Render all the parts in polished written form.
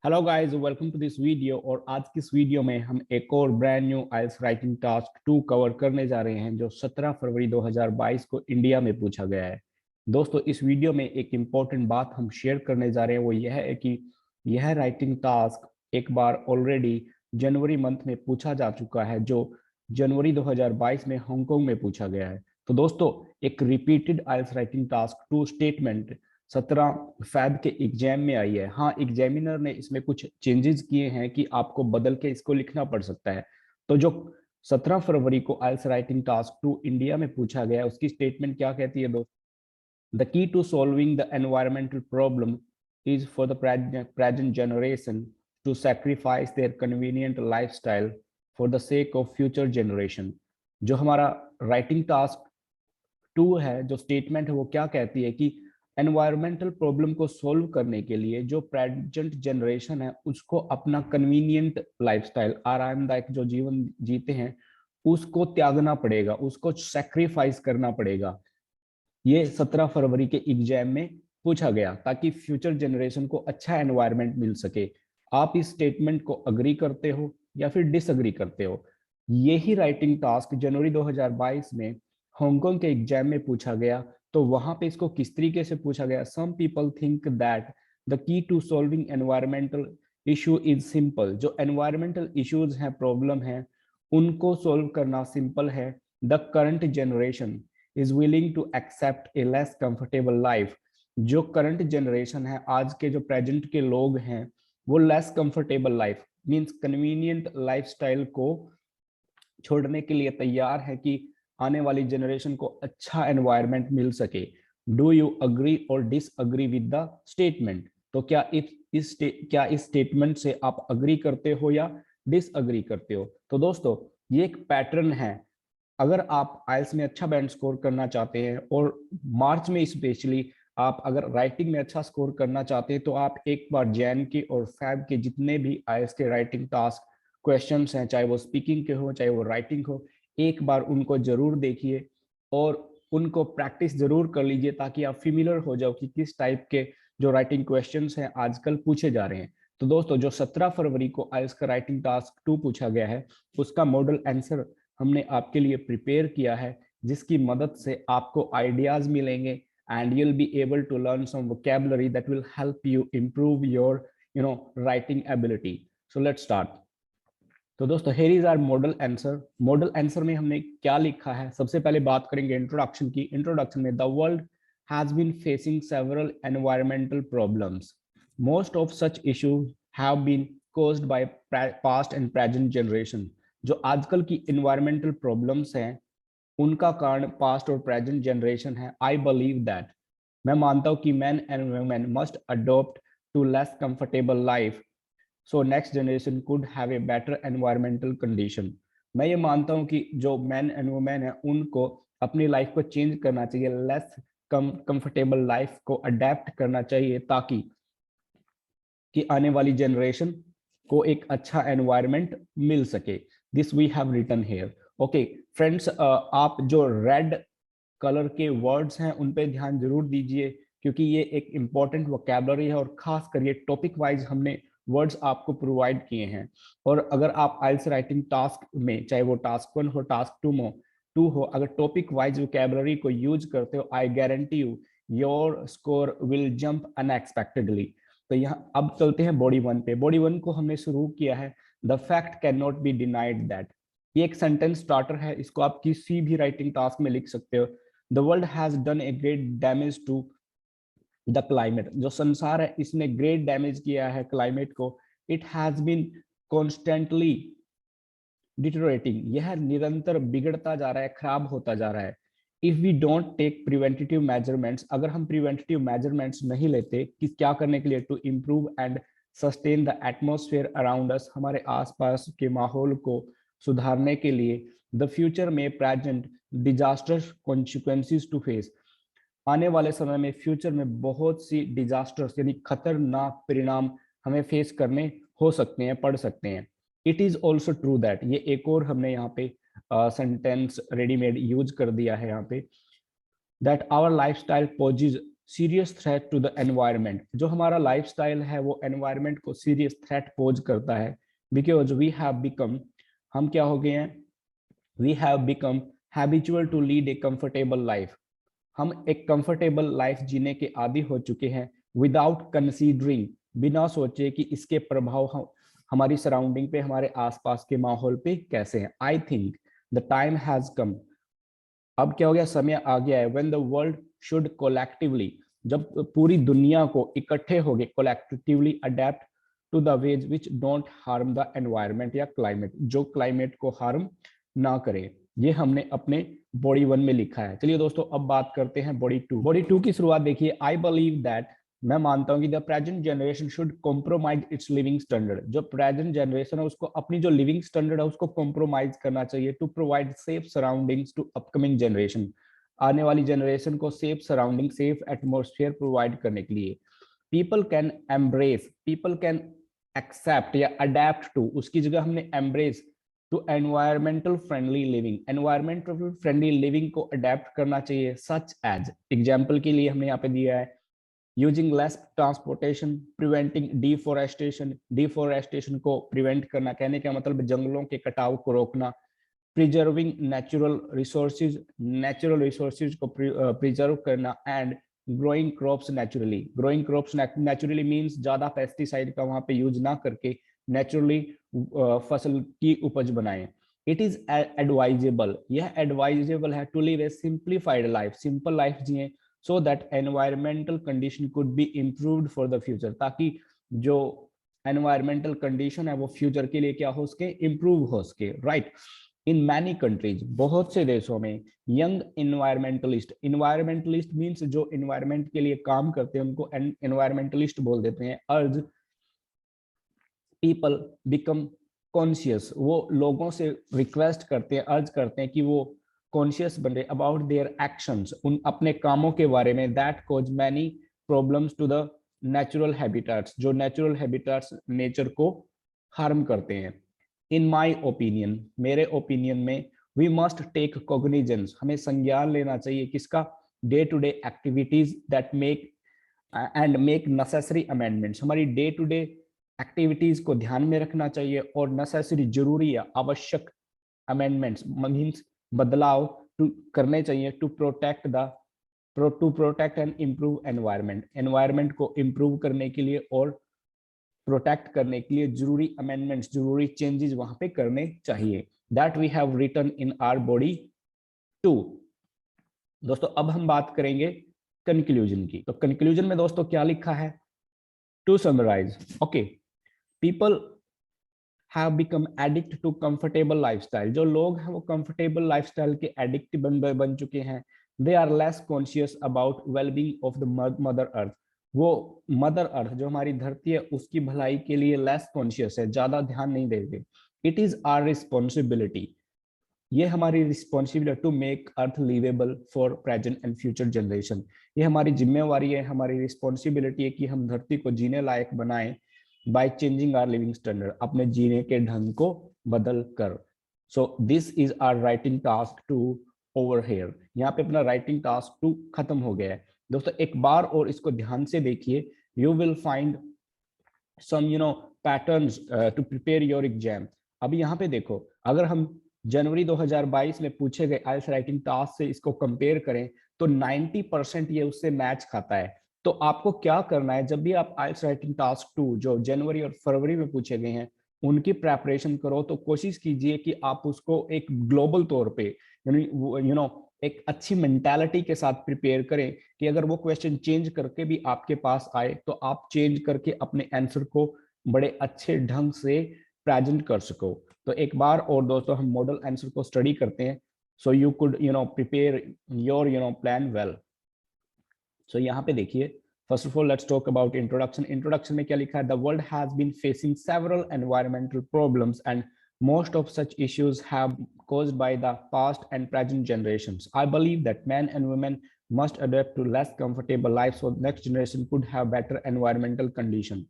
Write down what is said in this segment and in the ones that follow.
Hello guys, welcome to this video. और आज की इस वीडियो में हम एक और brand new IELTS writing task 2 cover करने जा रहे हैं जो 17 फरवरी 2022 को इंडिया में पूछा गया है। दोस्तों, इस वीडियो में एक इम्पॉर्टेंट बात हम शेयर करने जा रहे हैं, वो यह है कि यह राइटिंग टास्क एक बार ऑलरेडी जनवरी मंथ में पूछा जा चुका है, जो जनवरी 2022 में हांगकांग में पूछा गया है। तो दोस्तों, एक रिपीटेड आइल्स राइटिंग टास्क 2 स्टेटमेंट 17 फैब के एग्जाम में आई है। हाँ, एग्जामिनर ने इसमें कुछ चेंजेस किए हैं कि आपको बदल के इसको लिखना पड़ सकता है। तो जो 17 फरवरी को आइल्स राइटिंग टास्क 2 इंडिया में पूछा गया है, उसकी स्टेटमेंट क्या कहती है दोस्तों? The key to solving the environmental problem is for the present generation to sacrifice their convenient lifestyle for the sake of future generation. जो हमारा राइटिंग टास्क 2 है, जो स्टेटमेंट है, वो क्या कहती है कि एनवायरमेंटल प्रॉब्लम को सोल्व करने के लिए जो प्रेजेंट जनरेशन है उसको अपना कन्वीनियंट लाइफस्टाइल, आरामदायक जो जीवन जीते हैं, उसको त्यागना पड़ेगा, उसको सैक्रिफाइस करना पड़ेगा। ये 17 फरवरी के एग्जाम में पूछा गया ताकि फ्यूचर जनरेशन को अच्छा एनवायरमेंट मिल सके। आप इस स्टेटमेंट को अग्री करते हो या फिर डिसअग्री करते हो? यही राइटिंग टास्क जनवरी 2022 में हांगकांग के एग्जाम में पूछा गया। तो वहां पे इसको किस तरीके से पूछा गया? Some people think that the key to solving environmental issue is simple. जो एनवायरमेंटल इश्यूज हैं, प्रॉब्लम है, उनको सॉल्व करना सिंपल है। The current generation is willing to accept a less comfortable life. जो करंट जनरेशन है, आज के जो प्रेजेंट के लोग हैं, वो less comfortable life means convenient lifestyle को छोड़ने के लिए तैयार है कि आने वाली जनरेशन को अच्छा एनवायरनमेंट मिल सके। डू यू अग्री और डिसअग्री विद द स्टेटमेंट? तो क्या इस स्टेटमेंट से आप अग्री करते हो या डिसअग्री करते हो? तो दोस्तों, ये एक पैटर्न है। अगर आप आइल्स में अच्छा बैंड स्कोर करना चाहते हैं और मार्च में स्पेशली आप अगर राइटिंग में अच्छा स्कोर करना चाहते हैं, तो आप एक बार जैन के और फैब के जितने भी आइल्स के राइटिंग टास्क क्वेश्चंस हैं, चाहे वो स्पीकिंग के हो चाहे वो राइटिंग हो, एक बार उनको जरूर देखिए और उनको प्रैक्टिस जरूर कर लीजिए ताकि आप फेमिलियर हो जाओ कि किस टाइप के जो राइटिंग क्वेश्चंस हैं आजकल पूछे जा रहे हैं। तो दोस्तों, जो 17 फरवरी को आइल्स का राइटिंग टास्क 2 पूछा गया है, उसका मॉडल आंसर हमने आपके लिए प्रिपेयर किया है, जिसकी मदद से आपको आइडियाज मिलेंगे and you'll be able to learn some vocabulary that will help you improve your writing ability. So let's start. तो दोस्तों, here is our model answer. Model answer में हमने क्या लिखा है? सबसे पहले बात करेंगे इंट्रोडक्शन की। इंट्रोडक्शन में the world has been facing several environmental problems. Most of such issues have been caused by past and present generation. जो आजकल की environmental problems हैं, उनका कारण पास्ट और प्रेजेंट जनरेशन है। आई बिलीव दैट, मैं मानता हूं कि man and women must adopt to less comfortable life so next generation could have a better environmental condition. मैं ये मानता हूं कि जो मैन एंड वुमेन है, उनको अपनी लाइफ को चेंज करना चाहिए, लेस कंफर्टेबल लाइफ को अडेप्ट करना चाहिए ताकि कि आने वाली जनरेशन को एक अच्छा एनवायरनमेंट मिल सके। This we have written here. Okay friends, आप जो रेड कलर के वर्ड्स हैं उन पे ध्यान जरूर दीजिए, क्योंकि ये एक इंपॉर्टेंट वोकैबुलरी है और खास कर ये टॉपिक वाइज हमने वर्ड्स आपको प्रोवाइड किए हैं। और अगर आप आइल्स राइटिंग टास्क में, चाहे वो टास्क 1 हो टास्क 2 हो, अगर टॉपिक वाइज वोकैबुलरी को यूज करते हो, I guarantee you your score will jump unexpectedly. तो यहाँ अब चलते हैं बॉडी 1 पे। बॉडी 1 को हमने शुरू किया है, the fact can not be denied that. ये एक सेंटेंस स्टार्टर है, इसको आप किसी भी राइटिंग टास्क में लिख सकते हो। The world has done a great damage to the climate. जो संसार है, इसने ग्रेट डैमेज किया है क्लाइमेट को। It has been constantly deteriorating, यह निरंतर बिगड़ता जा रहा है, खराब होता जा रहा है। If we don't take preventive measurements, अगर हम प्रिवेंटिव मेजरमेंट्स नहीं लेते कि क्या करने के लिए, to improve and sustain the atmosphere around us, हमारे आसपास के माहौल को सुधारने के लिए, द फ्यूचर में present disasters consequences to face, आने वाले समय में फ्यूचर में बहुत सी डिजास्टर्स यानी खतरनाक परिणाम हमें फेस करने हो सकते हैं, पड़ सकते हैं। It is also true that, ये एक और हमने यहाँ पे सेंटेंस रेडीमेड यूज कर दिया है यहाँ पे, that our lifestyle poses serious threat to the environment. जो हमारा लाइफस्टाइल है वो एनवायरनमेंट को सीरियस थ्रेट पोज करता है, बिकॉज वी हैव बिकम, हम क्या हो गए हैं, we have become habitual to lead a comfortable life. हम एक कंफर्टेबल लाइफ जीने के आदी हो चुके हैं, विदाउट कंसीडरिंग, बिना सोचे कि इसके प्रभाव हमारी सराउंडिंग पे, हमारे आसपास के माहौल पे कैसे हैं। I think the time has come, अब क्या हो गया, समय आ गया है, when the world should collectively, जब पूरी दुनिया को इकट्ठे हो गए, collectively adapt to the ways which don't harm the environment या क्लाइमेट, जो क्लाइमेट को हार्म ना करे। ये हमने अपने बॉडी 1 में लिखा है। चलिए दोस्तों अब बात करते हैं बॉडी 2। बॉडी 2 की शुरुआत देखिए, आई बिलीव दैट, मैं मानता हूं कि the present generation should compromise it's living standard. जो प्रेजेंट जनरेशन है उसको अपनी जो लिविंग स्टैंडर्ड है उसको कॉम्प्रोमाइज करना चाहिए, to provide safe surroundings to upcoming generation, आने वाली जनरेशन को safe surrounding, safe atmosphere provide करने के लिए। People can embrace, people can accept या अडेप्ट टू, उसकी जगह हमने embrace to environmental friendly living, environmental friendly living को अडेप्ट करना चाहिए। सच एज, एग्जाम्पल के लिए हमने यहाँ पे दिया है, using less transportation, preventing deforestation, deforestation को प्रिवेंट करना, कहने का मतलब जंगलों के कटाव को रोकना, प्रिजर्विंग नेचुरल रिसोर्सेज को प्रिजर्व करना, and growing crops naturally. Growing crops naturally means ज्यादा पेस्टिसाइड का वहां पे यूज ना करके नेचुरली फसल की उपज बनाएं। इट इज एडवाइजेबल, यह एडवाइजेबल है, to live a simplified life, simple life जिए, so that environmental condition could be improved for the future, ताकि जो एनवायरमेंटल कंडीशन है वो फ्यूचर के लिए क्या हो सके, इम्प्रूव हो सके, राइट। इन मैनी कंट्रीज, बहुत से देशों में, यंग इन्वायरमेंटलिस्ट, इन्वायरमेंटलिस्ट मीन्स जो इन्वायरमेंट के लिए काम करते हैं उनको इन्वायरमेंटलिस्ट बोल देते हैं, अर्ज पीपल बिकम कॉन्शियस, वो लोगों से रिक्वेस्ट करते हैं, अर्ज करते हैं कि वो कॉन्शियस बने अबाउट देयर एक्शंस, उन अपने कामों के बारे में, that cause many problems to the natural habitats, जो नेचुरल हैबिटेट्स नेचर को हार्म करते हैं। इन माय ओपिनियन, मेरे ओपिनियन में, वी मस्ट टेक कॉग्निजेंस, हमें संज्ञान लेना चाहिए किसका, day to day activities that make and make necessary amendments, हमारी डे टू डे एक्टिविटीज को ध्यान में रखना चाहिए और नेसेसरी, जरूरी या आवश्यक अमेंडमेंट्स मींस बदलाव करने चाहिए, to protect and improve environment, environment को इम्प्रूव करने के लिए और प्रोटेक्ट करने के लिए जरूरी अमेंडमेंट्स, जरूरी चेंजेस वहां पे करने चाहिए। That we have written in our body 2। दोस्तों अब हम बात करेंगे कंक्लूजन की। तो कंक्लूजन में दोस्तों क्या लिखा है, to summarise, okay, people have become addict to comfortable lifestyle, जो लोग हैं वो comfortable lifestyle के addict बन चुके हैं। they are less conscious about well-being of the mother earth, वो मदर अर्थ जो हमारी धरती है उसकी भलाई के लिए लेस कॉन्शियस है, ज्यादा ध्यान नहीं देते। इट इज आवर रिस्पॉन्सिबिलिटी, ये हमारी responsibility to make earth liveable for present and future generation, ये हमारी जिम्मेवारी है, हमारी रिस्पॉन्सिबिलिटी है कि हम धरती को जीने लायक बनाएं, by changing our living standard, अपने जीने के ढंग को बदल कर। So this is our writing task 2 over here, यहाँ पे अपना राइटिंग टास्क 2 खत्म हो गया है। दोस्तों एक बार और इसको ध्यान से देखिए, you will find some patterns to prepare your exam. अब यहाँ पे देखो, अगर हम जनवरी 2022 में पूछे गए आइल्स राइटिंग टास्क से इसको कंपेयर करें तो 90% ये उससे मैच खाता है। तो आपको क्या करना है, जब भी आप आइल्स राइटिंग टास्क 2 जो जनवरी और फरवरी में पूछे गए हैं उनकी प्रेपरेशन करो, तो कोशिश कीजिए कि आप उसको एक ग्लोबल तौर पे एक अच्छी मेंटालिटी के साथ प्रिपेयर करें कि अगर वो क्वेश्चन चेंज करके भी आपके पास आए तो आप चेंज करके अपने आंसर को बड़े अच्छे ढंग से प्रेजेंट कर सको। तो एक बार और दोस्तों हम मॉडल आंसर को स्टडी करते हैं, so you could prepare your plan well. So यहाँ पे देखिए, first of all let's talk about introduction. Introduction में क्या लिखा है, the world has been facing several environmental problems and most of such issues have caused by the past and present generations. I believe that men and women must adapt to less comfortable lives so the next generation could have better environmental condition.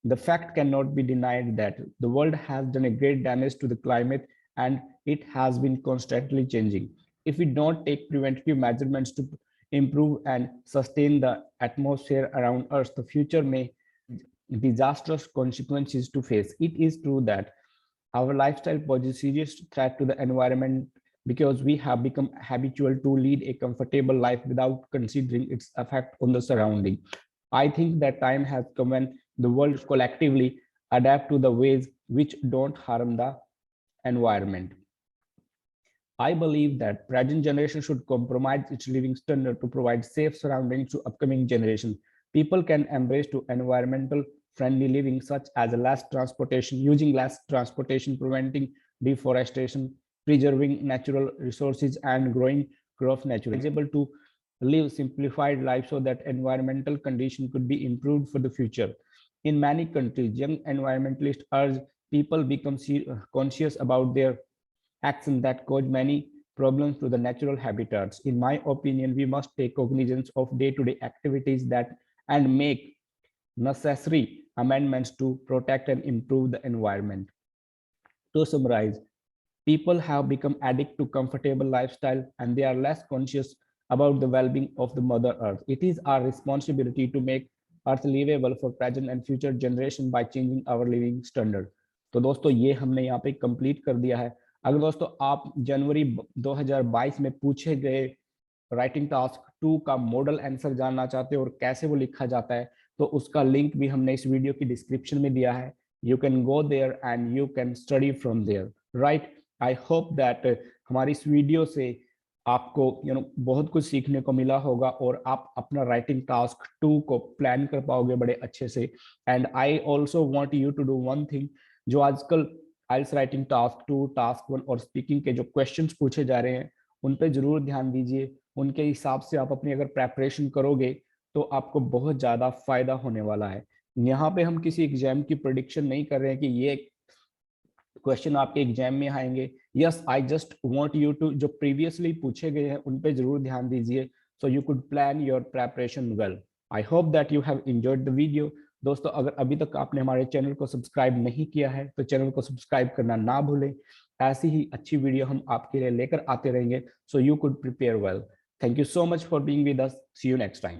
The fact cannot be denied that the world has done a great damage to the climate and it has been constantly changing. If we don't take preventive measurements to improve and sustain the atmosphere around us, the future may disastrous consequences to face. It is true that our lifestyle poses serious threat to the environment because we have become habitual to lead a comfortable life without considering its effect on the surrounding. I think that time has come when the world collectively adapt to the ways which don't harm the environment. I believe that present generation should compromise its living standard to provide safe surroundings to upcoming generations. People can embrace to environmental friendly living such as less transportation, using less transportation, preventing deforestation, preserving natural resources and growing crops naturally. Is able to live simplified life so that environmental condition could be improved for the future. In many countries, young environmentalists urge people become conscious about their actions that cause many problems to the natural habitats. In my opinion, we must take cognizance of day-to-day activities that and make necessary amendments to protect and improve the environment. To summarize, people have become addicted to comfortable lifestyle and they are less conscious about the well-being of the mother earth. It is our responsibility to make earth livable for present and future generation by changing our living standard. तो दोस्तों ये हमने यहाँ पे complete कर दिया है। अगर दोस्तों आप जनवरी 2022 में पूछे गए राइटिंग टास्क 2 का मॉडल आंसर जानना चाहते हो और कैसे वो लिखा जाता है, तो उसका लिंक भी हमने इस वीडियो की डिस्क्रिप्शन में दिया है। You can go there and you can study from there, right. I hope that हमारी इस वीडियो से आपको बहुत कुछ सीखने को मिला होगा और आप अपना राइटिंग टास्क 2 को प्लान कर पाओगे बड़े अच्छे से। And I also want you to do one thing, जो आजकल आइल्स राइटिंग टास्क 2, टास्क 1 और स्पीकिंग के जो क्वेश्चंस पूछे जा रहे हैं उन पे जरूर ध्यान दीजिए। उनके हिसाब से आप अपनी अगर प्रेपरेशन करोगे तो आपको बहुत ज्यादा फायदा होने वाला है। यहाँ पे हम किसी एग्जाम की प्रेडिक्शन नहीं कर रहे हैं कि ये क्वेश्चन आपके एग्जाम में आएंगे। Yes, I just want you to जो प्रीवियसली पूछे गए हैं उन पे जरूर ध्यान दीजिए, so you could plan your preparation well. I hope that you have enjoyed the video. दोस्तों, अगर अभी तक आपने हमारे चैनल को सब्सक्राइब नहीं किया है तो चैनल को सब्सक्राइब करना ना भूलें। ऐसी ही अच्छी वीडियो हम आपके लिए लेकर आते रहेंगे, so you could prepare well. Thank you so much for being with us. See you next time.